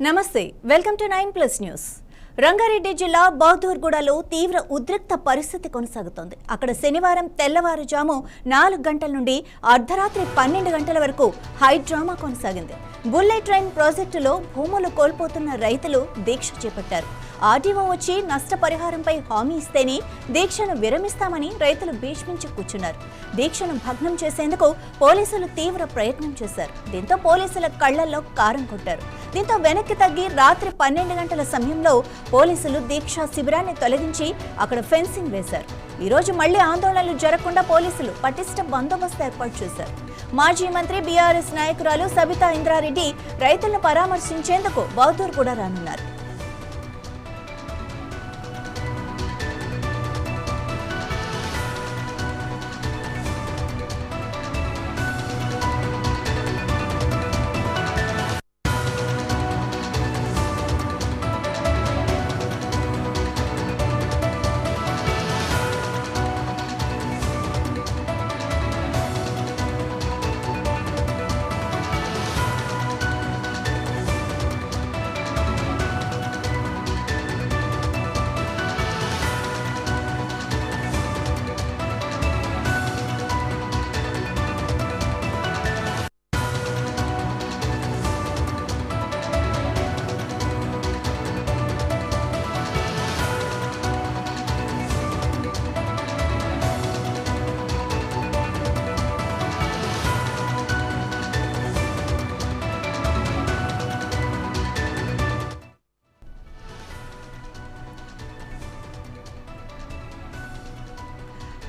నమస్తే, welcome to 9+ news. Rangareddy జిల్లా బహదూర్గూడలో తీవ్ర ఉద్రిక్త పరిస్థితి కొనసాగుతోంది. అక్కడ శనివారం తెల్లవారుజాము 4 గంటల నుండి అర్ధరాత్రి 12 గంటల వరకు హై డ్రామా కొనసాగింది. బుల్లెట్ ట్రైన్ ప్రాజెక్టులో భూములు కోల్పోతున్న రైతులు దీక్ష చేపట్టారు. ఆర్డీఓ వచ్చి నష్టపరిహారంపై హామీ ఇస్తేనే దీక్షను విరమిస్తామని రైతులు భీష్మించి కూర్చున్నారు. దీక్షను భగ్నం చేసేందుకు పోలీసులు తీవ్ర ప్రయత్నం చేశారు. దీంతో పోలీసుల కళ్లల్లో కారం కొట్టారు. దీంతో వెనక్కి తగ్గి రాత్రి 12 గంటల సమయంలో పోలీసులు దీక్షా శిబిరాన్ని తొలగించి అక్కడ ఫెన్సింగ్ వేశారు. ఈ రోజు మళ్లీ ఆందోళనలు జరగకుండా పోలీసులు పటిష్ట బందోబస్తు ఏర్పాటు చేశారు. మాజీ మంత్రి బీఆర్ఎస్ నాయకురాలు సబితా ఇంద్రారెడ్డి రైతులను పరామర్శించేందుకు బహదూర్గూడ రానున్నారు.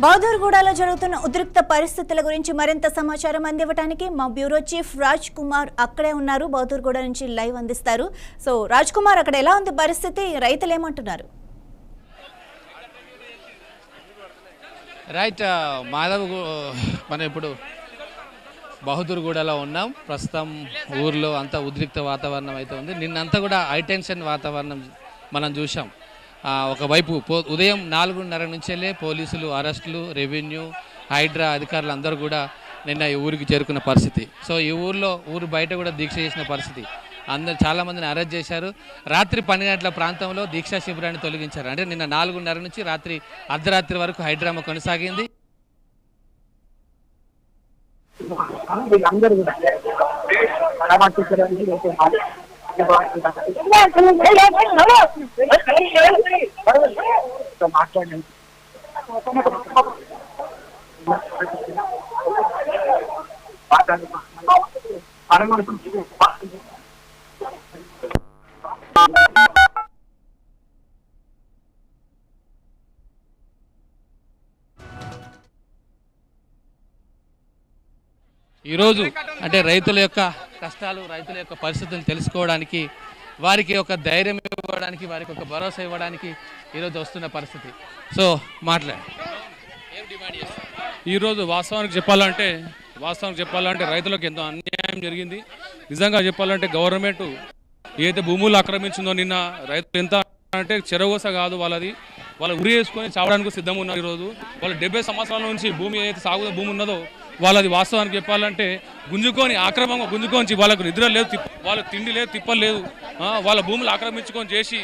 బహదూర్గూడలో జరుగుతున్న ఉద్రిక్త పరిస్థితుల గురించి మరింత సమాచారం అందివ్వడానికి మా బ్యూరో చీఫ్ రాజ్ కుమార్ అక్కడే ఉన్నారు. బహదూర్గూడ నుంచి లైవ్ అందిస్తారు. సో రాజ్ కుమార్, అక్కడ ఎలా ఉంది పరిస్థితి? రైతులు ఏమంటున్నారు? రైట్ మాధవ్, మనం ఇప్పుడు బహదూర్గూడలో ఉన్నాం. ప్రస్తుతం ఊర్లో అంతా ఉద్రిక్త వాతావరణం అయితే ఉంది. నిన్నంతా కూడా హైటెన్షన్ వాతావరణం మనం చూసాం. ఒకవైపు ఉదయం 4:30 నుంచెల్లే పోలీసులు అరెస్టులు, రెవెన్యూ, హైడ్రా అధికారులు అందరూ కూడా నిన్న ఈ ఊరికి చేరుకున్న పరిస్థితి. సో ఈ ఊరు బయట కూడా దీక్ష చేసిన పరిస్థితి. చాలామందిని అరెస్ట్ చేశారు. రాత్రి 12 గంటల ప్రాంతంలో దీక్షా శిబిరాన్ని తొలగించారు. అంటే నిన్న 4:30 నుంచి రాత్రి అర్ధరాత్రి వరకు హైడ్రామా కొనసాగింది. ఈరోజు అంటే రైతుల యొక్క కష్టాలు, రైతుల యొక్క పరిస్థితులను తెలుసుకోవడానికి, వారికి ఒక ధైర్యం ఇవ్వడానికి, వారికి ఒక భరోసా ఇవ్వడానికి ఈరోజు వస్తున్న పరిస్థితి. సో మాట్లాడండి, ఏం డిమాండ్ చేస్తారు? ఈరోజు వాస్తవానికి చెప్పాలంటే రైతులకు ఎంతో అన్యాయం జరిగింది. నిజంగా చెప్పాలంటే గవర్నమెంట్ ఏదైతే భూములు ఆక్రమించిందో నిన్న రైతులు ఎంత అంటే చెరగోస కాదు వాళ్ళది, వాళ్ళు ఉరి వేసుకొని చావడానికి సిద్ధంగా ఉన్నారు. ఈరోజు వాళ్ళు 70 సంవత్సరాల నుంచి భూమి ఏదైతే సాగు భూమి ఉన్నదో వాళ్ళది వాస్తవానికి చెప్పాలంటే ఆక్రమంగా గుంజుకొని వాళ్ళకు నిద్ర లేదు, వాళ్ళ తిండి లేదు, తిప్పలు లేదు. వాళ్ళ భూములు ఆక్రమించుకొని చేసి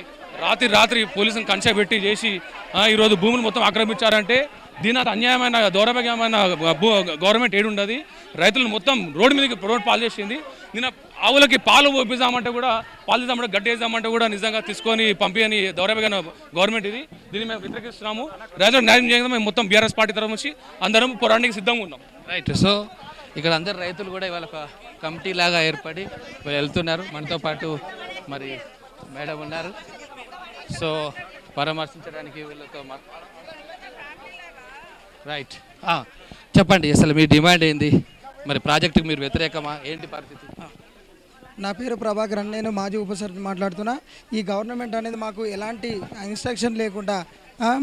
రాత్రి పోలీసుని కంచె పెట్టి చేసి ఈరోజు భూములు మొత్తం ఆక్రమించారంటే దీని అన్యాయమైన దౌర్భాగ్యమైన గవర్నమెంట్ ఏడుండదు. రైతులను మొత్తం రోడ్డు పాలు చేసింది. నిన్న ఆవులకి పాలు పంపిద్దామంటే కూడా గడ్డి వేద్దామంటే కూడా నిజంగా తీసుకొని పంపియని దౌర్భాగ్యమైన గవర్నమెంట్ ఇది. దీన్ని మేము వ్యతిరేకిస్తున్నాము. రైతులకు న్యాయం చేయడం మేము మొత్తం బీఆర్ఎస్ పార్టీ తరఫు నుంచి అందరం పోరాటానికి సిద్ధంగా ఉన్నాం. రైట్. సో ఇక్కడ అందరు రైతులు కూడా ఇవాళ ఒక కమిటీ లాగా ఏర్పడి వెళ్తున్నారు. మనతో పాటు మరి మేడం ఉన్నారు. సో పరామర్శించడానికి వీళ్ళతో రైట్. చెప్పండి, అసలు మీ డిమాండ్ ఏంది? మరి ప్రాజెక్టుకి మీరు వ్యతిరేకమా? ఏంటి పరిస్థితి? నా పేరు ప్రభాకర్, నేను మాజీ ఉప సర్పంచ్ మాట్లాడుతున్నా. ఈ గవర్నమెంట్ అనేది మాకు ఎలాంటి ఇన్స్ట్రక్షన్ లేకుండా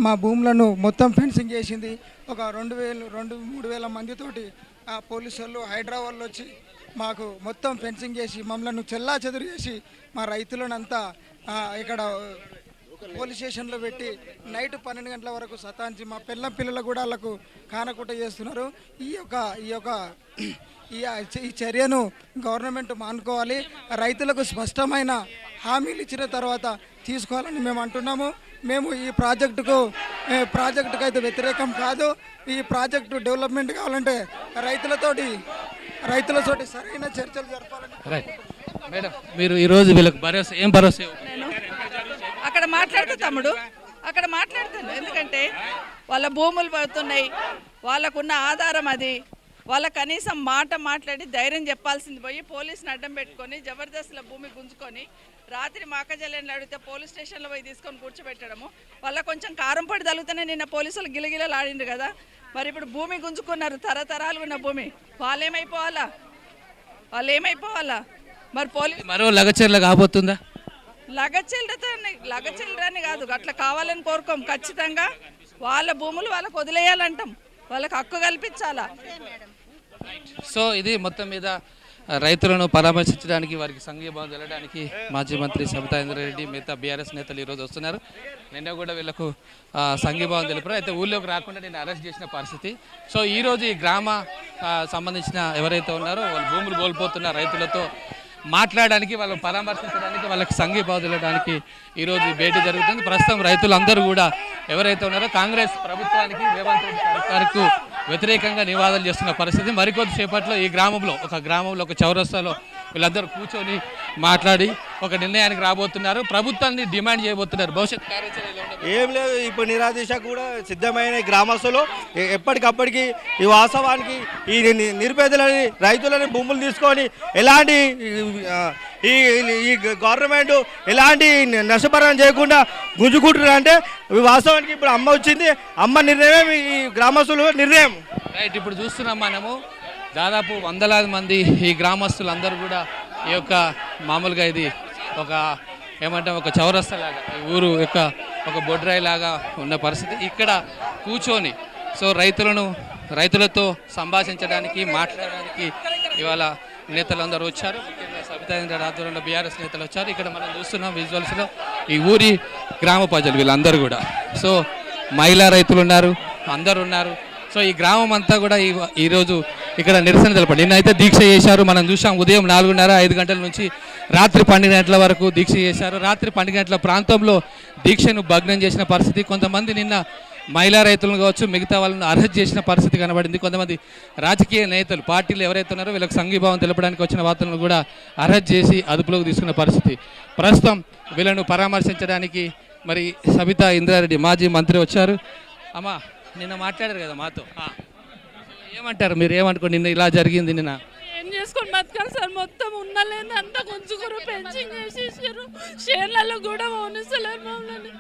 మా భూములను మొత్తం ఫెన్సింగ్ చేసింది. ఒక 2,000-3,000 మందితోటి పోలీసు వాళ్ళు, హైడ్రా వాళ్ళు వచ్చి మాకు మొత్తం ఫెన్సింగ్ చేసి మమ్మల్ని చెల్లా చెదురు చేసి మా రైతులనంతా ఇక్కడ పోలీస్ స్టేషన్లో పెట్టి నైట్ 12 గంటల వరకు సతాంచి మా పిల్లలు కూడా వాళ్ళకు కానకుట్ట చేస్తున్నారు. ఈ చర్యను గవర్నమెంట్ మానుకోవాలి. రైతులకు స్పష్టమైన హామీలు ఇచ్చిన తర్వాత తీసుకోవాలని మేము అంటున్నాము. మేము ఈ ప్రాజెక్టుకు అయితే వ్యతిరేకం కాదు. ఈ ప్రాజెక్టు డెవలప్మెంట్ కావాలంటే రైతులతోటి సరైన చర్చలు జరపాలని. రైట్ మేడం, మీరు ఈరోజు వీళ్ళకి భరోసా ఏం భరోసా నేను అక్కడ మాట్లాడుతాను, ఎందుకంటే వాళ్ళ భూములు పడుతున్నాయి, వాళ్ళకున్న ఆధారం అది. వాళ్ళ కనీసం మాట్లాడి ధైర్యం చెప్పాల్సింది పోయి పోలీసుని అడ్డం పెట్టుకొని జబర్దస్త్ల భూమి గుంజుకొని రాత్రి మాకజల్లని అడిగితే పోలీస్ స్టేషన్లో పోయి తీసుకొని కూర్చోబెట్టడము. వాళ్ళ కొంచెం కారం పడి తగులుతూనే నిన్న పోలీసులు గిలగిలలు ఆడిండ్రు కదా. మరి ఇప్పుడు భూమి గుంజుకున్నారు, తరతరాలు ఉన్న భూమి. వాళ్ళు ఏమైపోవాలా? మరి పోలీసు మరో లగచర్ల కాబోతుందా? లగచిల్లరని కాదు, అట్లా కావాలని కోరుకోం. ఖచ్చితంగా వాళ్ళ భూములు వాళ్ళకు వదిలేయాలంటాం, వాళ్ళకి హక్కు కల్పించాలా. సో ఇది మొత్తం మీద రైతులను పరామర్శించడానికి, వారికి సంఘీభావం తెలడానికి మాజీ మంత్రి సబితా ఇంద్రారెడ్డి మిగతా బీఆర్ఎస్ నేతలు ఈరోజు వస్తున్నారు. నిన్న కూడా వీళ్ళకు సంఘీభావం తెలిపారు. అయితే ఊళ్ళోకి రాకుండా నేను అరెస్ట్ చేసిన పరిస్థితి. సో ఈరోజు ఈ గ్రామ సంబంధించిన ఎవరైతే ఉన్నారో వాళ్ళు భూములు కోల్పోతున్న రైతులతో మాట్లాడడానికి, వాళ్ళని పరామర్శించడానికి, వాళ్ళకి సంఘీభావం తెలడానికి ఈరోజు భేటీ జరుగుతుంది. ప్రస్తుతం రైతులందరూ కూడా ఎవరైతే ఉన్నారో కాంగ్రెస్ ప్రభుత్వానికి, రేవంత్ రెడ్డి సర్కార్కు వ్యతిరేకంగా నివాదాలు చేస్తున్న పరిస్థితి. మరికొద్ది సేపట్లో ఈ గ్రామంలో ఒక చౌరస్తాలో వీళ్ళందరూ కూర్చొని మాట్లాడి ఒక నిర్ణయానికి రాబోతున్నారు. ప్రభుత్వాన్ని డిమాండ్ చేయబోతున్నారు. భవిష్యత్ కార్యాచరణ ఏం లేదు, ఇప్పుడు నిరాదేశ కూడా సిద్ధమైన గ్రామస్తులు ఎప్పటికప్పటికి ఈ వాస్తవానికి ఈ నిరుపేదలని రైతులని భూములు తీసుకొని ఎలాంటి ఈ గవర్నమెంట్ ఎలాంటి నష్టపరం చేయకుండా గుంజుకుంటున్నారంటే వాస్తవానికి ఇప్పుడు అమ్మ వచ్చింది, అమ్మ నిర్ణయం ఈ గ్రామస్తులు నిర్ణయం. రైట్, ఇప్పుడు చూస్తున్నాం మనము దాదాపు వందలాది మంది ఈ గ్రామస్తులందరూ కూడా ఈ యొక్క మామూలుగా ఇది ఒక చౌరస్తా లాగా, ఈ ఊరు యొక్క ఒక బొడ్రాయి లాగా ఉన్న పరిస్థితి. ఇక్కడ కూర్చొని సో రైతులతో సంభాషించడానికి, మాట్లాడడానికి ఇవాళ నేతలందరూ వచ్చారు. ముఖ్యంగా సబితా ఇంద్రారెడ్డి ఆధ్వర్యంలో బీఆర్ఎస్ నేతలు వచ్చారు. ఇక్కడ మనం చూస్తున్నాం విజువల్స్లో ఈ ఊరి గ్రామ ప్రజలు వీళ్ళందరూ కూడా. సో మహిళా రైతులు ఉన్నారు, అందరు ఉన్నారు. సో ఈ గ్రామం అంతా కూడా ఈరోజు ఇక్కడ నిరసన తెలపండి. నిన్నైతే దీక్ష చేశారు, మనం చూసాం. ఉదయం 4:30-5 గంటల నుంచి రాత్రి 12 గంటల వరకు దీక్ష చేశారు. రాత్రి 12 గంటల ప్రాంతంలో దీక్షను భగ్నం చేసిన పరిస్థితి. కొంతమంది నిన్న మహిళా రైతులను కావచ్చు, మిగతా వాళ్ళని అరెస్ట్ చేసిన పరిస్థితి కనబడింది. కొంతమంది రాజకీయ నేతలు, పార్టీలు ఎవరైతే ఉన్నారో వీళ్ళకి సంఘీభావం తెలపడానికి వచ్చిన వార్తలను కూడా అరెస్ట్ చేసి అదుపులోకి తీసుకున్న పరిస్థితి. ప్రస్తుతం వీళ్ళను పరామర్శించడానికి మరి సబితా ఇంద్రారెడ్డి మాజీ మంత్రి వచ్చారు. అమ్మా, నిన్న మాట్లాడారు కదా మాతో, ఏమంటారు మీరు? ఏమనుకో, నిన్న ఇలా జరిగింది, నిన్న ఏం చేసుకొని బతకాలి సార్? మొత్తం ఉన్నలేని అంతా కొంచుకురు, పెంచింగ్ చేసేసారు. షేర్లలో కూడా వనిస్తలేరు మమ్మల్ని.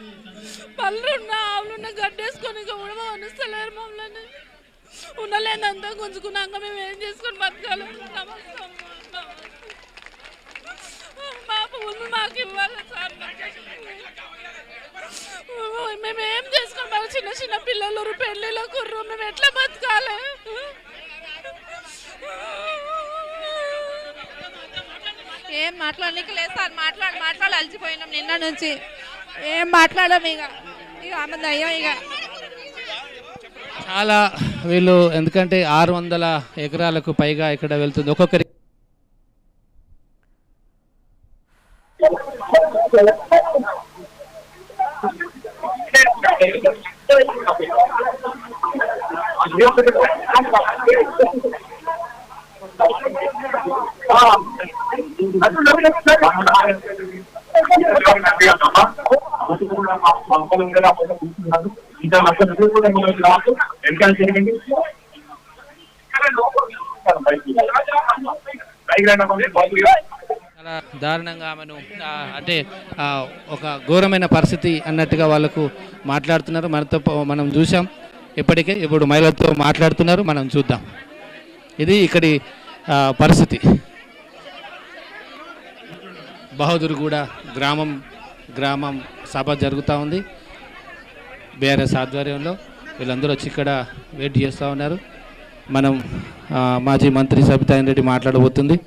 పళ్ళున్న ఆవులున్న గడ్డేసుకొని కూడా వనిస్తలేరు మమ్మల్ని. ఉన్నలేదంతా కొంచుకున్నాక మేము ఏం చేసుకొని బతకాలి? మా భూమి మాకు ఇవ్వాలి సార్. మేము ఏం చేసుకొని బాగా చిన్న చిన్న పిల్లలు పెళ్ళిలో కుర్రు, మేము ఎట్లా బతకాలి? ఏం మాట్లాడడానికి లేదు సార్. మాట్లాడి అలసిపోయినాం నిన్న నుంచి. ఏం మాట్లాడాం ఇక ఆమె దయ్యం. ఇక చాలా వీళ్ళు, ఎందుకంటే 600 ఎకరాలకు పైగా ఇక్కడ వెళ్తుంది ఒక్కొక్కరి. చాలా దారుణంగా ఆమెను అంటే ఒక ఘోరమైన పరిస్థితి అన్నట్టుగా వాళ్ళకు మాట్లాడుతున్నారు. మనం చూసాం ఇప్పటికే. ఇప్పుడు మహిళలతో మాట్లాడుతున్నారు, మనం చూద్దాం. ఇది ఇక్కడి పరిస్థితి. బహదూర్గూడ గ్రామం సభ జరుగుతూ ఉంది బీఆర్ఎస్ ఆధ్వర్యంలో. వీళ్ళందరూ వచ్చి ఇక్కడ వెయిట్ చేస్తూ ఉన్నారు. మనం మాజీ మంత్రి సబితా ఇంద్రారెడ్డి మాట్లాడబోతుంది.